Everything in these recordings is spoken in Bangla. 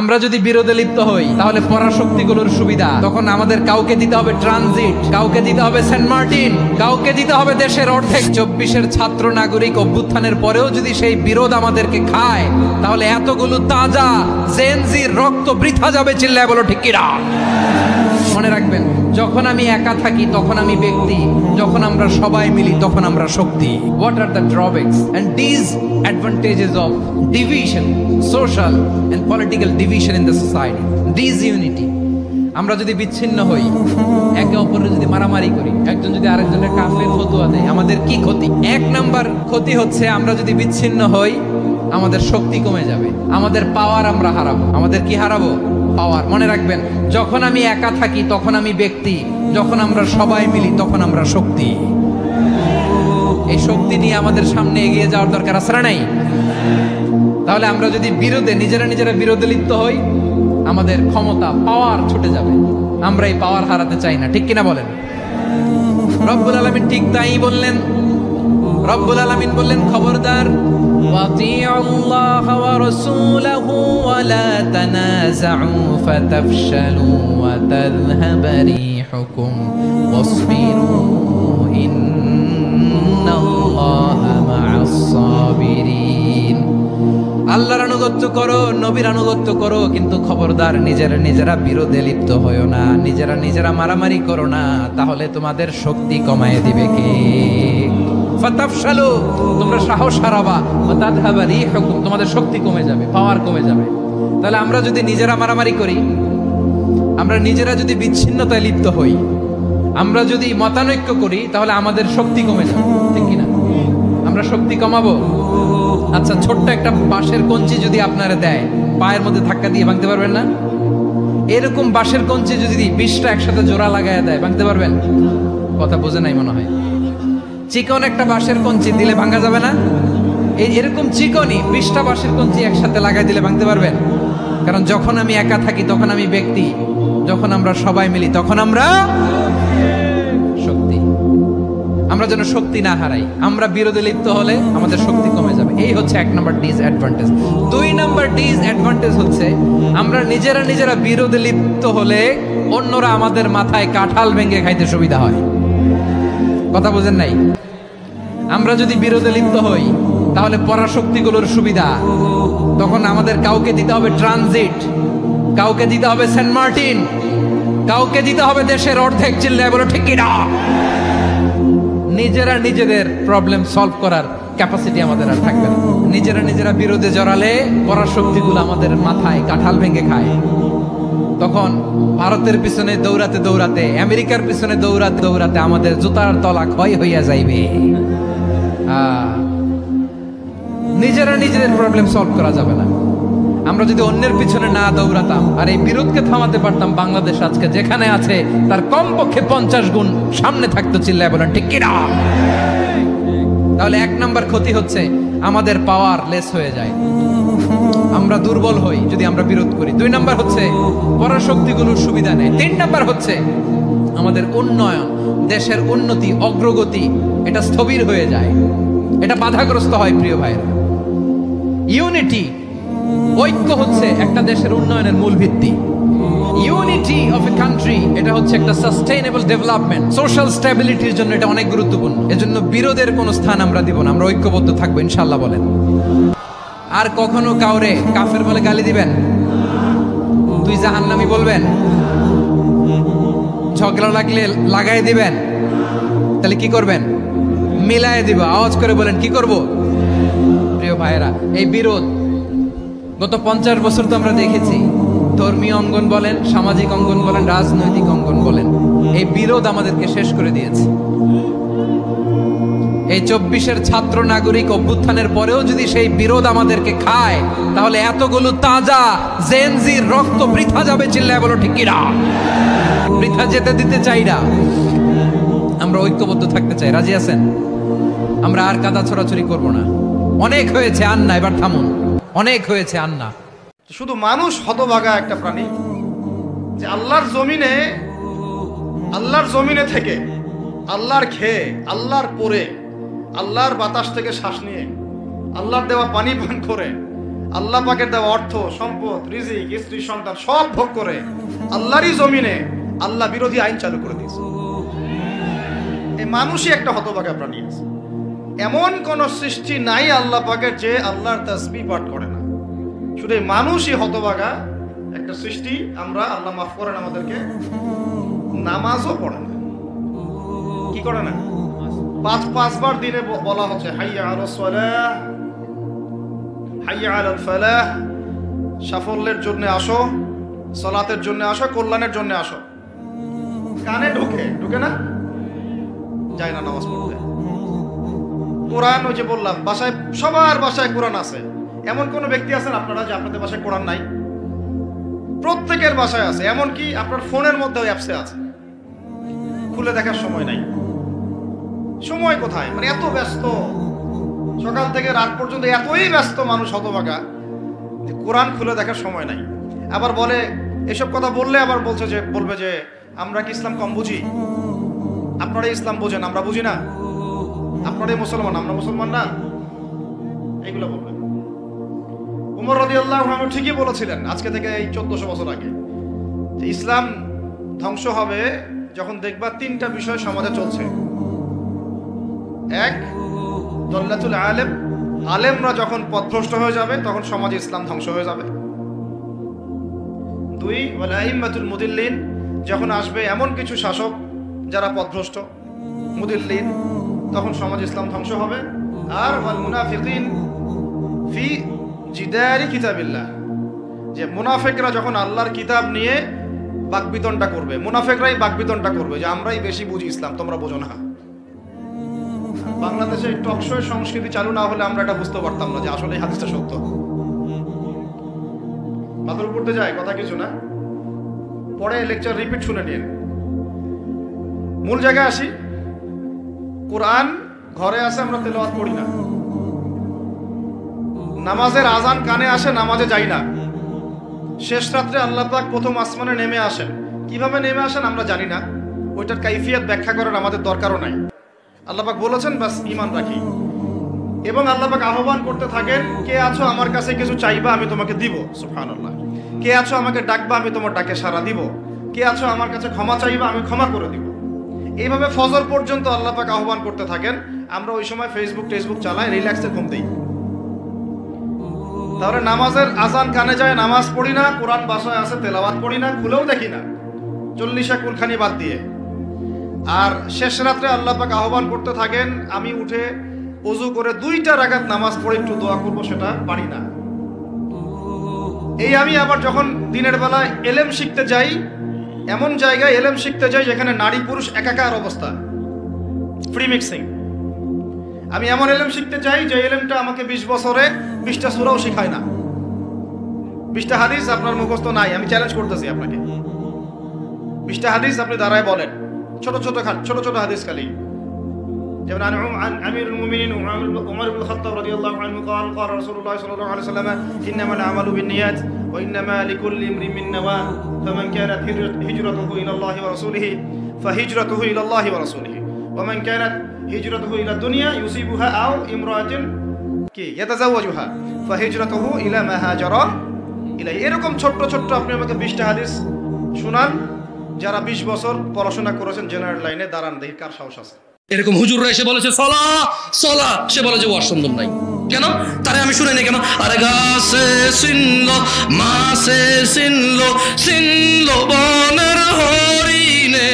আমরা যদি বিরোধে লিপ্ত হই তাহলে পরাশক্তিগুলোর সুবিধা তখন আমাদের কাউকে দিতে হবে ট্রানজিট, কাউকে দিতে হবে সেন্ট মার্টিন, কাউকে দিতে হবে দেশের অর্ধেক। 24-এর ছাত্র নাগরিক অভ্যুত্থানের পরেও যদি সেই বিরোধ আমাদেরকে খায় তাহলে এতগুলো তাজা জেনজির রক্ত বৃথা যাবে। চিল্লায় বলো ঠিক কিনা? মনে রাখবেন, যখন আমি একা থাকি তখন আমি ব্যক্তি, যখন আমরা সবাই মিলি তখন আমরা শক্তি। What are the drawbacks and disadvantages of division, social and political division in the society? Disunity. আমরা যদি বিচ্ছিন্ন হই, একে অপরের যদি মারামারি করি, একজন যদি আরেকজনের কাফের ফতোয়া দেয়, আমাদের কি ক্ষতি? এক নাম্বার ক্ষতি হচ্ছে আমরা যদি বিচ্ছিন্ন হই আমাদের শক্তি কমে যাবে, আমাদের পাওয়ার আমরা হারাবো। আমাদের কি হারাবো? পাওয়ার। মনে রাখবেন, যখন আমি একা থাকি তখন আমি ব্যক্তি, যখন আমরা সবাই মিলি তখন আমরা শক্তি। এই শক্তি নিয়ে আমাদের সামনে এগিয়ে যাওয়ার দরকার আছে না নাই? তাহলে আমরা যদি নিজেরা বিরোধে লিপ্ত হই আমাদের ক্ষমতা, পাওয়ার ছুটে যাবে। আমরা এই পাওয়ার হারাতে চাই না, ঠিক কিনা বলেন? রব্বুল আলামিন ঠিক তাই বললেন। রব্বুল আলামিন বললেন, খবরদার, ওয়াতিউল্লাহ ওয়া রাসূলাহু ওয়া লা তানাযাউ ফাতাফশালু ওয়া তাযহাবা রিহুকুম ওয়াসবিরু ইন্নাল্লাহা মা'আস সাবিরিন। আল্লাহর আনুগত্য করো, নবীর আনুগত্য করো, কিন্তু খবরদার নিজেরা বিরোধে লিপ্ত হয়ো না, নিজেরা মারামারি করো না, তাহলে তোমাদের শক্তি কমায় দিবে কে? ফাতাফশালু, তোমরা সাহস হারাবা, ওয়া তাযহাবা রিহুকুম, তোমাদের শক্তি কমে যাবে, পাওয়ার কমে যাবে। তাহলে আমরা যদি নিজেরা মারামারি করি, আমরা নিজেরা যদি বিচ্ছিন্নতায় লিপ্ত হই, আমরা যদি মতানৈক্য করি, তাহলে আমাদের শক্তি কমে যাবে, ঠিক কিনা? আমরা শক্তি কমাবো। আচ্ছা, ছোট্ট একটা বাঁশের কঞ্চি যদি আপনারা দেয়, পায়ের মধ্যে ধাক্কা দিয়ে ভাঙতে পারবেন না? এরকম বাঁশের কঞ্চি যদি 20টা একসাথে জোড়া লাগায় দেয়, ভাঙতে পারবেন? কথা বোঝে নাই মনে হয়। চিকন একটা বাঁশের কঞ্চি দিলে ভাঙা যাবে না? এরকম চিকনই 20টা বাঁশের কঞ্চি একসাথে লাগাই দিলে ভাঙতে পারবেন? কারণ যখন আমি একা থাকি তখন আমি ব্যক্তি, যখন আমরা সবাই মিলি তখন আমরা শক্তি। আমরা যেন শক্তি না হারাই। আমরা বিরোধে লিপ্ত হলে আমাদের শক্তি কমে যাবে। এই হচ্ছে 1 নাম্বার ডিসঅ্যাডভান্টেজ। 2 নাম্বার ডিসঅ্যাডভান্টেজ হচ্ছে আমরা নিজেরা বিরোধে লিপ্ত হলে অন্যরা আমাদের মাথায় কাঁঠাল ভেঙে খাইতে সুবিধা হয়। কথা বোঝেন নাই? আমরা যদি বিরোধে লিপ্ত হই তাহলে পরাশক্তিগুলোর সুবিধা তখন আমাদের কাউকে দিতে হবে ট্রানজিট, কাউকে দিতে হবে সেন্ট মার্টিন, কাউকে দিতে হবে দেশের অর্ধেক। চিল্লায় বলো ঠিক কিনা? নিজেদের প্রবলেম সলভ করার ক্যাপাসিটি আমাদের আর থাকবে না। নিজেরা বিরোধে জড়ালে পরাশক্তিগুলো আমাদের মাথায় কাঁঠাল ভেঙে খায়। তখন ভারতের পিছনে দৌড়াতে, আমেরিকার পিছনে দৌড়াতে আমাদের জুতার তলা ক্ষয় হইয়া যাইবে। নিজেদের প্রবলেম সলভ করা যাবে না। আমরা যদি অন্যের পিছনে না দৌড়াতাম আর এই বিরোধকে থামাতে পারতাম, বাংলাদেশ আজকে যেখানে আছে তার কমপক্ষে 50 গুণ সামনে থাকতো। চিল্লায় বলেন ঠিক কিনা? তাহলে 1 নাম্বার ক্ষতি হচ্ছে আমাদের পাওয়ার লেস হয়ে যায়, আমরা দুর্বল হই যদি আমরা বিরোধ করি। 2 নাম্বার হচ্ছে পরাশক্তিগুলোর সুবিধা নেই। 3 নাম্বার হচ্ছে আমাদের উন্নয়ন, দেশের উন্নতি, অগ্রগতি এটা স্থবির হয়ে যায়, এটা বাধাগ্রস্ত হয়। প্রিয় ভাইরা, ইউনিটি, ঐক্য হচ্ছে একটা দেশের উন্নয়নের মূল ভিত্তি। ইউনিটি অফ এ কান্ট্রি, এটা হচ্ছে একটা সাস্টেইনেবল ডেভেলপমেন্ট, সোশ্যাল স্ট্যাবিলিটির জন্য এটা অনেক গুরুত্বপূর্ণ। এজন্য বিরোধের কোনো স্থান আমরা দিব না, আমরা ঐক্যবদ্ধ থাকবো ইনশাআল্লাহ। বলেন, আর কখনো কাউরে কাফের বলে গালি দিবেন? তুই জাহান্নামী বলবেন? ঝগড়া লাগলে লাগাই দিবেন? তাহলে কি করবেন? মিলায় দিব। আওয়াজ করে বলেন, কি করব? প্রিয় ভাইয়েরা, এই বিরোধ গত 50 বছর তো আমরা দেখেছি। ধর্মীয় অঙ্গন বলেন, সামাজিক অঙ্গন বলেন, রাজনৈতিক অঙ্গন বলেন, এই বিরোধ আমাদেরকে শেষ করে দিয়েছে। এই 24-এর ছাত্র নাগরিক অভ্যুত্থানের পরেও যদি সেই বিরোধ আমাদেরকে খায় তাহলে এতগুলো তাজা জেনজির রক্ত বৃথা যাবে। চিল্লায় বলো ঠিক কিনা? বৃথা যেতে দিতে চাই না, আমরা ঐক্যবদ্ধ থাকতে চাই। রাজি আছেন? আমরা আর কাদা ছড়াছড়ি করব না। অনেক হয়েছে, আন্না, এবার থামুন। অনেক হয়েছে, আন্না। শুধু মানুষ হতভাগা একটা প্রাণী যে আল্লাহর জমিনে থেকে, আল্লাহর খেয়ে, আল্লাহর পরে, আল্লাহর বাতাস থেকে শ্বাস নিয়ে, আল্লাহর দেওয়া পানি পান করে আল্লাহ পাকের দেওয়া অর্থ, সম্পদ, রিজিক, স্ত্রী, সন্তান সব ভোগ করে আল্লাহরই জমিনে আল্লাহ বিরোধী আইন চালু করে দিয়েছে। এই মানুষই একটা হতভাগা প্রাণী আছে। এমন কোন সৃষ্টি নাই আল্লাহ পাকের যে আল্লাহর তাসবিহ পাঠ করে না। শুধু এই মানুষই হতভাগা একটা সৃষ্টি। আমরা, আল্লাহ মাফ করেন আমাদেরকে, নামাজও পড়ে না। কি করে না? পাঁচবার দিনে বলা হচ্ছে হাইয়া আলাস সালাহ, হাইয়া আলাল ফালাহ, সাফল্যের জন্য আসো, সালাতের জন্য আসো, কল্যাণের জন্য আসো। কানে ঢুকে না, যায় না নামাজ পড়তে। কোরআন, ওই যে বললাম, বাসায়, সবার বাসায় কোরআন আছে। এমন কোন ব্যক্তি আছেন আপনারা যে আপনাদের বাসায় কোরআন নাই? প্রত্যেকের বাসায় আছে। এমনকি আপনার ফোনের মধ্যে অ্যাপসে আছে, খুলে দেখার সময় নাই। সময় কোথায়? মানে এত ব্যস্ত, সকাল থেকে রাত পর্যন্ত এতই ব্যস্ত মানুষ হতভাগা, কোরআন খুলে দেখার সময় নাই। আবার বলে, এসব কথা বললে আবার বলবে যে আমরা কি ইসলাম কম বুঝি? আপনারা ইসলাম বোঝেন, আমরা বুঝি না। আপনারাই মুসলমান, আমরা মুসলমান না, এইগুলো বলবে। উমর রাদিয়াল্লাহু আনহু ঠিকই বলেছিলেন আজকে থেকে এই 1400 বছর আগে, যে ইসলাম ধ্বংস হবে যখন দেখবা তিনটা বিষয় সমাজে চলছে। এক, দল্লাতুল আলেম, আলেমরা যখন পথভ্রষ্ট হয়ে যাবে তখন সমাজে ইসলাম ধ্বংস হয়ে যাবে। দুই, ওয়াল আইম্মাতুল মুদিল্লিন, যখন আসবে এমন কিছু শাসক যারা পথভ্রষ্ট, মুদিল্লিন, তখন সমাজ ইসলাম ধ্বংস হবে। আর ওয়াল মুনাফিকিন ফি জিদারি কিতাবিল্লাহ, যে মুনাফিকরা যখন আল্লাহর কিতাব নিয়ে বাকবিতণ্ডা করবে, মুনাফিকরাই বাকবিতণ্ডা করবে যে আমরাই বেশি বুঝি ইসলাম, তোমরা বোঝো না। বাংলাদেশে টকশো সংস্কৃতি চালু না হলে আমরা এটা বুঝতে পারতাম না যে আসলে এই হাদিসটা সত্য। মাথার উপর দিয়ে যায় কথা কিছু না, পরে লেকচার রিপিট শুনে নিন। মূল জায়গায় আসি। কোরআন ঘরে আসে, আমরা তেলাওয়াত করি না। নামাজের আজান কানে আসে, নামাজে যাই না। শেষ রাত্রে আল্লাহ পাক প্রথম আসমানে নেমে আসেন। কিভাবে নেমে আসেন আমরা জানি না, ওইটার কাইফিয়ত ব্যাখ্যা করার আমাদের দরকারও নাই। আল্লাহ পাক বলেছেন, বাস ঈমান রাখি। এবং আল্লাহ পাক আহ্বান করতে থাকেন, কে আছো আমার কাছে কিছু চাইবা, আমি তোমাকে দিব। সুবহানাল্লাহ। কে আছো আমাকে ডাকবা, আমি তোমার ডাকে সাড়া দিব। কে আছো আমার কাছে ক্ষমা চাইবা, আমি ক্ষমা করে দিব। এইভাবে ফজর পর্যন্ত আল্লাহ পাক আহ্বান করতে থাকেন। আমরা ওই সময় ফেসবুক চালাই, রিল্যাক্সে ঘুম দিই। তাহলে নামাজের আজান কানে যায়, নামাজ পড়ি না। কোরআন বাসায় আছে, তেলাওয়াত পড়ি না, খুলেও দেখি না, 40 কুলখানি বাদ দিয়ে। আর শেষ রাত্রে আল্লাহ পাক আহ্বান করতে থাকেন, আমি উঠে ওযু করে 2টা রাকাত নামাজ পড়ে একটু দোয়া করব, সেটা পারি না। এই আমি আবার যখন দিনের বেলায় এলেম শিখতে যাই, এমন জায়গায় এলেম শিখতে যাই যেখানে নারী পুরুষ একাকার অবস্থা, ফ্রি মিক্সিং। আমি এমন এলেম শিখতে চাই যে এলেমটা আমাকে 20 বছরে 20টা সূরাও শেখায় না, 20টা হাদিস আপনার মুখস্থ নাই। আমি চ্যালেঞ্জ করতেছি আপনাকে, 20টা হাদিস আপনি দাঁড়ায় বলেন, ছোট ছোট হাদিস খালি। যেমন আমিরুল মুমিনিন উমর ইবনে খাত্তাব রাদিয়াল্লাহু আনহু قال قال رسول الله صلى الله عليه وسلم انما الاعمال بالنيات وانما لكل امرئ ما نوى فمن كانت هجرته الى الله ورسوله فهجرته الى الله ورسوله ومن كانت هجرته الى الدنيا يصيبها او امرأة يتزوجها فهجرته الى ما هاجر اليه। এরকম ছোট আপনি আমাকে 20টা হাদিস শুনান যারা 20 বছর পড়াশোনা করেছেন জেনারেল লাইনে। দাঁড়ান দেখি কার সাহস আছে। এরকম হুজুররা এসে বলেছে সলা, সে বলে যে ওয়াজ সুন্দর নাই। কেন? তারে আমি শুনে নাই কেন? আরে গাছে চিনলো, মাছে চিনলো বনের হরিণে,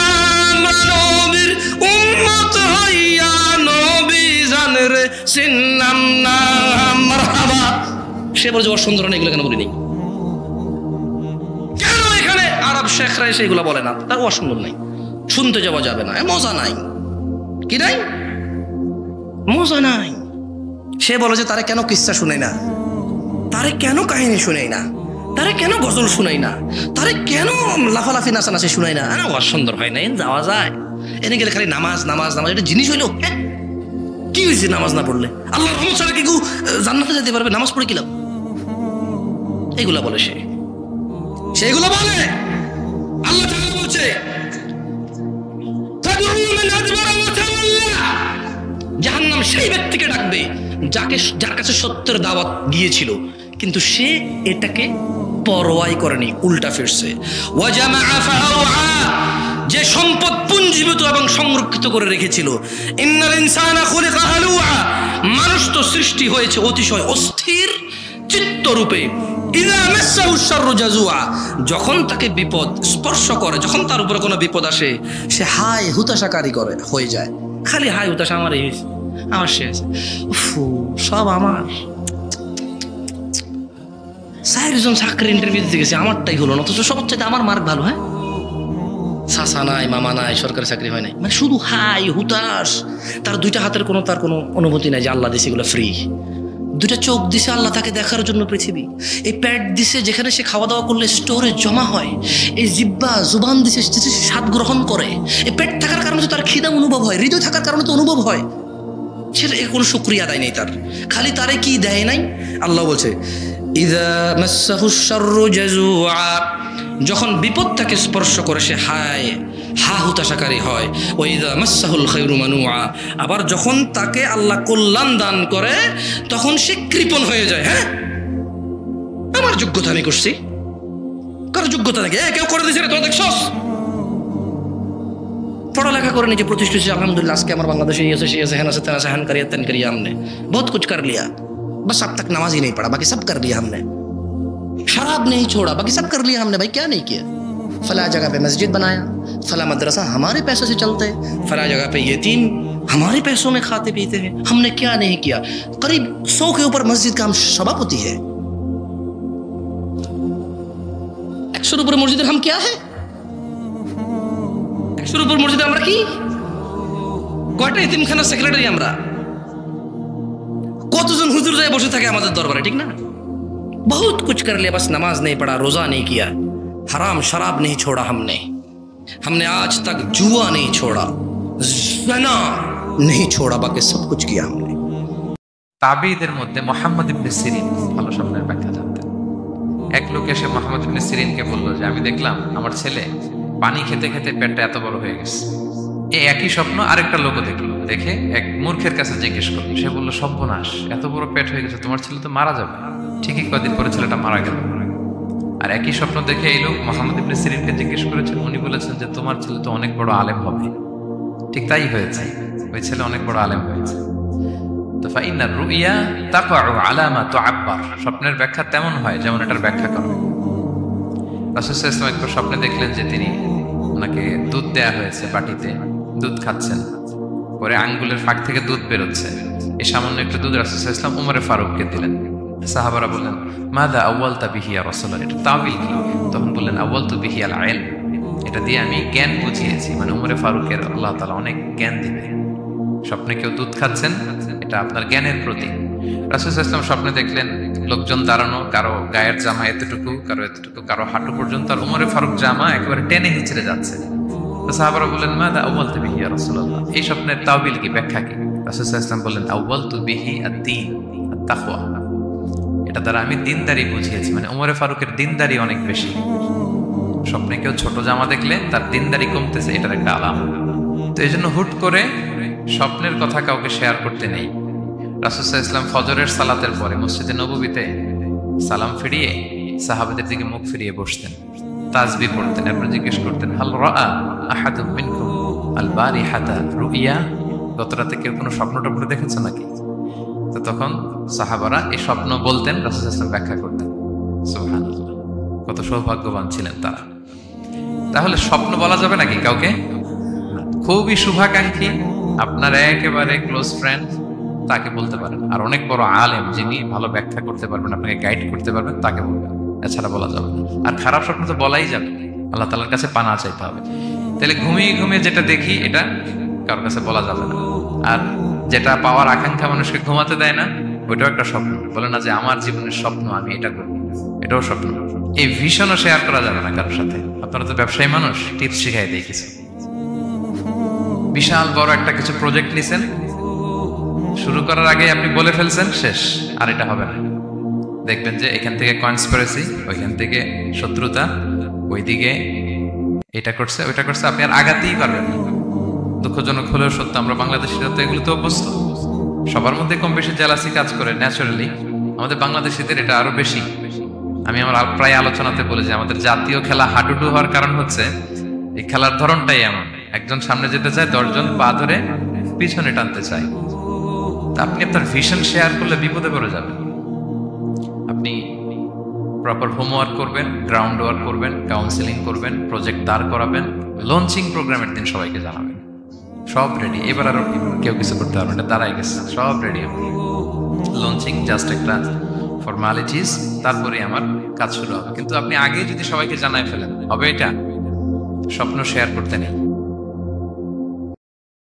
আমরা নবীর উম্মত হইয়া নবী জানরে চিনলাম না। মারহাবা। সে বলে যে ওয়াজ সুন্দর নাই, এগুলো কেন বলিনি? কেন এখানে আরব শেখরা এসে এগুলো বলে না? তার ওয়াজ সুন্দর নাই, শুনতে যাওয়া যাবে না, মজা নাই। কি নাই? মজা নাই। সে বলে যে তারে কেন কিস্সা শুনাই না, তারে কেন কাহিনী শুনাই না, তারে কেন গজল শুনাই না, তারে কেন লাফালাফি নাচানাচি শুনাই না। ওয়াজ সুন্দর হয় না, যাওয়া যায়। এনে গেলে খালি নামাজ, এটা জিনিস হইলো। কি হয়েছে নামাজ না পড়লে? আল্লাহ রহমত ছাড়া কি কেউ জান্নাতে যেতে পারবে? নামাজ পড়ে কিলাম? এইগুলা বলে সেগুলো বলে। আল্লাহ তাআলা বলছে জাহান্নাম সেই ব্যক্তিকে ডাকবে যার কাছে সত্যের দাওয়াত গিয়েছিল, কিন্তু সে এটাকে পরোয়াই করেনি, উল্টা ফিরছে। ওয়াজামা ফাআওয়া, যে সম্পদ পুঞ্জীভূত এবং সংরক্ষিত করে রেখেছিল। ইন্নাল ইনসানা খুলিকা হালুআ, মানুষ তো সৃষ্টি হয়েছে অতিশয় অস্থির চিত্তরূপে। ইযা মাসসাহু শাররু জাজুআ, যখন তাকে বিপদ স্পর্শ করে, যখন তার উপরে কোনো বিপদ আসে, সে হায় হুতাশাকারী হয়ে যায়। খালি হায় হুতাশা, আমার এই হয়েছে, আমার শেষ, সব আমার। 4 জন চাকরি ইন্টারভিউ দিতে গেছে, আমারটাই হলো না, অথচ সবার চাইতে আমার মার্ক ভালো। হ্যাঁ, চাচা নাই, মামা নাই, সরকারি চাকরি হয় নাই, মানে শুধু হাই হুতাশ। তার 2টা হাতের তার কোনো অনুভূতি নাই যে আল্লাহ দিছে এগুলো ফ্রি। 2টা চোখ দিছে আল্লাহ তাকে দেখার জন্য পৃথিবী। এই পেট দিছে যেখানে সে খাওয়া দাওয়া করলে স্টোরে জমা হয়। এই জিহ্বা জুবান দিছে স্বাদ গ্রহণ করে। এই পেট থাকার কারণে তো তার খিদা অনুভব হয়, হৃদয় থাকার কারণে তো অনুভব হয়। সেটা কোনো শুকরিয়া আদায় নেই তার। খালি তারে কি দেয় নাই? আল্লাহ বলছে ইযা মাসসাহু শাররু জাজুআ, যখন বিপদ তাকে স্পর্শ করে সে হায় হা হুতাশাকারী হয়। ওয়া ইযা মাসসাহুল খায়রু মানুআ, আবার যখন তাকে আল্লাহ কল্যাণ দান করে তখন সে কৃপণ হয়ে যায়। হ্যাঁ, আমার যোগ্যতা আমি করছি, কারো যোগ্যতা নাকি কেউ করে দিয়েছে, তোরা দেখছস? পড়ালেখা করে নিজে প্রতিষ্ঠিত, আলহামদুলিল্লাহ আজকে আমার বাংলাদেশে এই আছে, সেই আছে, হ্যান আছে, তেন আছে, হ্যান করিয়া তেন করিয়া, हमने बहुत कुछ कर लिया, बस अब तक नमाज ही नहीं पढ़ा, बाकी सब कर लिया हमने। शराब नहीं छोड़ा, बाकी सब कर लिया हमने। भाई क्या नहीं किया? फला जगह पे मस्जिद बनाया, फला मदरसा हमारे पैसों से चलते हैं, फला जगह पे यतीम हमारे पैसों में खाते पीते हैं। हमने क्या नहीं किया? करीब 100 के ऊपर मस्जिद का हम सभापति है। 100 ऊपर मस्जिद हम क्या है? 100 ऊपर मस्जिद আমরা কি? কয়টা এতিমখানার সেক্রেটারি আমরা? কতজন হুজুর যায় বসে থাকে আমাদের দরবারে, ঠিক না? बहुत कुछ कर लिया, बस नमाज नहीं पढ़ा, रोजा नहीं किया, हराम शराब नहीं छोड़ा हमने आज तक जुआ नहीं छोड़ा, ज़िना नहीं छोड़ा, बाकी सब कुछ किया हमने। তাবিঈদের মধ্যে মুহাম্মদ ইবনে সিরিন ভালো স্বপ্নের ব্যাখ্যা জানতেন। এক লোক এসে মুহাম্মদ ইবনে সিরিনকে বলল যে আমি দেখলাম আমার ছেলে পানি খেতে খেতে পেটটা এত বড় হয়ে গেছে। এই একই স্বপ্ন আরেকটা লোকও দেখলো, দেখে এক মূর্খের কাছে জিজ্ঞেস করলো। সে বলল সর্বনাশ, এত বড় পেট হয়ে গেছে, তোমার ছেলে তো মারা যাবে। ঠিকই কয়েকদিন পরে ছেলেটা মারা গেল। আর একই স্বপ্ন দেখে এই লোক মুহাম্মদ ইবনে সিরিনকে জিজ্ঞেস করেছেন, উনি বলেছেন যে তোমার ছেলে তো অনেক বড় আলেম হবে। ঠিক তাই হয়েছে, ওই ছেলে অনেক বড় আলেম হয়েছে। তো ফাইন্না রুইয়া তাকাউ আলা মা তুআব্বার, স্বপ্নের ব্যাখ্যা তেমন হয় যেমন এটার ব্যাখ্যা করে। রাসূল সাল্লাল্লাহু আলাইহি ওয়াসাল্লাম একবার স্বপ্নে দেখলেন যে তিনি ওনাকে দুধ দেয়া হয়েছে, বাটিতে দুধ খাচ্ছেন, পরে আঙ্গুলের ফাঁক থেকে দুধ বেরোচ্ছে। এই সামান্য একটু দুধ রাসূল সাল্লাল্লাহু আলাইহি ওয়াসাল্লাম উমরে ফারুককে দিলেন। সাহাবারা বললেন মাযা আউয়ালতা বিহি ইয়া রাসূলুল্লাহ, এটা তাওয়িল কি? তখন বললেন আউয়ালতু বিহি আল ইলম, এটা দিয়ে আমি জ্ঞান বুঝিয়েছি, মানে উমরে ফারুকের আল্লাহ তাআলা অনেক জ্ঞান দিবে। স্বপ্নে কেউ দুধ খাচ্ছেন, এটা আপনার জ্ঞানের প্রতীক। রাসূল সাল্লাল্লাহু আলাইহি ওয়াসাল্লাম স্বপ্নে দেখলেন লোকজন দাঁড়ানো, কারো গায়ের জামা এতটুকু, কারো এতটুকু, কারো হাঁটু পর্যন্ত, আর উমরে ফারুক জামা একেবারে টেনে হিচড়ে যাচ্ছে। তো সাহাবারা বললেন মাযা আউয়ালতু বিহি ইয়া রাসূলুল্লাহ, এই স্বপ্নের তাওয়িল কি, ব্যাখ্যা কি? রাসূল সাল্লাল্লাহু আলাইহি ওয়াসাল্লাম বললেন আউয়ালতু বিহি আদ-দীন আত-তাকওয়া, এটা দ্বারা আমি দিনদারি বুঝিয়েছি, মানে উমরে ফারুকের দিনদারি অনেক বেশি। স্বপ্নে কেউ ছোট জামা দেখলে তার দিনদারি কমতেছে, এটার একটা আলামত। তো এই জন্য হুট করে স্বপ্নের কথা কাউকে শেয়ার করতে নেই। রাসূল সাল্লাল্লাহু আলাইহি ওয়াসাল্লাম ফজরের সালাতের পরে মসজিদে নববীতে সালাম ফিরিয়ে সাহাবাদের দিকে মুখ ফিরিয়ে বসতেন, তাসবিহ পড়তেন, এরপর জিজ্ঞেস করতেন হাল রাআ আহাদুম মিনকুম আল বারিহাতা রুইয়া, গত রাতে কেউ কোনো স্বপ্ন টপ্ন দেখেছে নাকি? তো তখন সাহাবারা এই স্বপ্ন বলতেন, রাসূল সাল্লাল্লাহু আলাইহি ওয়াসাল্লাম ব্যাখ্যা করতেন। সুবহানাল্লাহ, কত সৌভাগ্যবান ছিলেন তারা। তাহলে স্বপ্ন বলা যাবে নাকি কাউকে? খুবই শুভাকাঙ্ক্ষী, আপনার একেবারে ক্লোজ ফ্রেন্ড, তাকে বলতে পারেন। আর অনেক বড় আলেম যিনি ভালো ব্যাখ্যা করতে পারবেন, আপনাকে গাইড করতে পারবেন, তাকে বলবেন, এছাড়া বলা যাবে না। আর খারাপ স্বপ্ন তো বলাই যাবে, আল্লাহ তাআলার কাছে পানা চাইতে হবে। তাহলে ঘুমিয়ে ঘুমিয়ে যেটা দেখি এটা কারোর কাছে বলা যাবে না। আর যেটা পাওয়ার আকাঙ্ক্ষা মানুষকে ঘুমাতে দেয় না, ওইটাও একটা স্বপ্ন। বলে না যে আমার জীবনের স্বপ্ন আমি এটা করবো, এটাও স্বপ্ন। এই ভিশনও শেয়ার করা যাবে না কারোর সাথে। আপনারা তো ব্যবসায়ী মানুষ, টিপস শিখাই দিয়ে কিছু। বিশাল বড় একটা কিছু প্রজেক্ট নিছেন, শুরু করার আগে আপনি বলে ফেলছেন শেষ, আর এটা হবে না। দেখবেন যে এখান থেকে কনস্পিরেসি, ওইখান থেকে শত্রুতা, ওইদিকে এটা করছে ওইটা করছে, আপনি আর আগাতেই পারবেন না। দুঃখজনক হলেও সত্য, আমরা বাংলাদেশিরা তো এগুলো তো অভ্যস্ত। সবার মধ্যে কম বেশি জেলাসি কাজ করে ন্যাচারালি, আমাদের বাংলাদেশিদের এটা আরো বেশি। আমি আমার প্রায় আলোচনাতে বলি যে আমাদের জাতীয় খেলা হাডুডু হওয়ার কারণ হচ্ছে এই খেলার ধরনটাই এমন, একজন সামনে যেতে চায়, 10 জন পা ধরে পিছনে টানতে চায়। তা আপনি আপনার ভিশন শেয়ার করলে বিপদে পড়ে যাবেন। আপনি প্রপার হোমওয়ার্ক করবেন, গ্রাউন্ড ওয়ার্ক করবেন, কাউন্সিলিং করবেন, প্রজেক্ট দাঁড় করাবেন, লঞ্চিং প্রোগ্রামের দিন সবাইকে জানাবেন। সব রেডি, এবার আর কেউ কিছু করতে পারবে না, দাঁড়াই গেছে, সব রেডি। লঞ্চিং জাস্ট একটা ফর্মালিটিস, তারপরে আমার কাজ শুরু হবে। কিন্তু আপনি আগে যদি সবাইকে জানাই ফেলেন, হবে এটা? স্বপ্ন শেয়ার করতে নেই।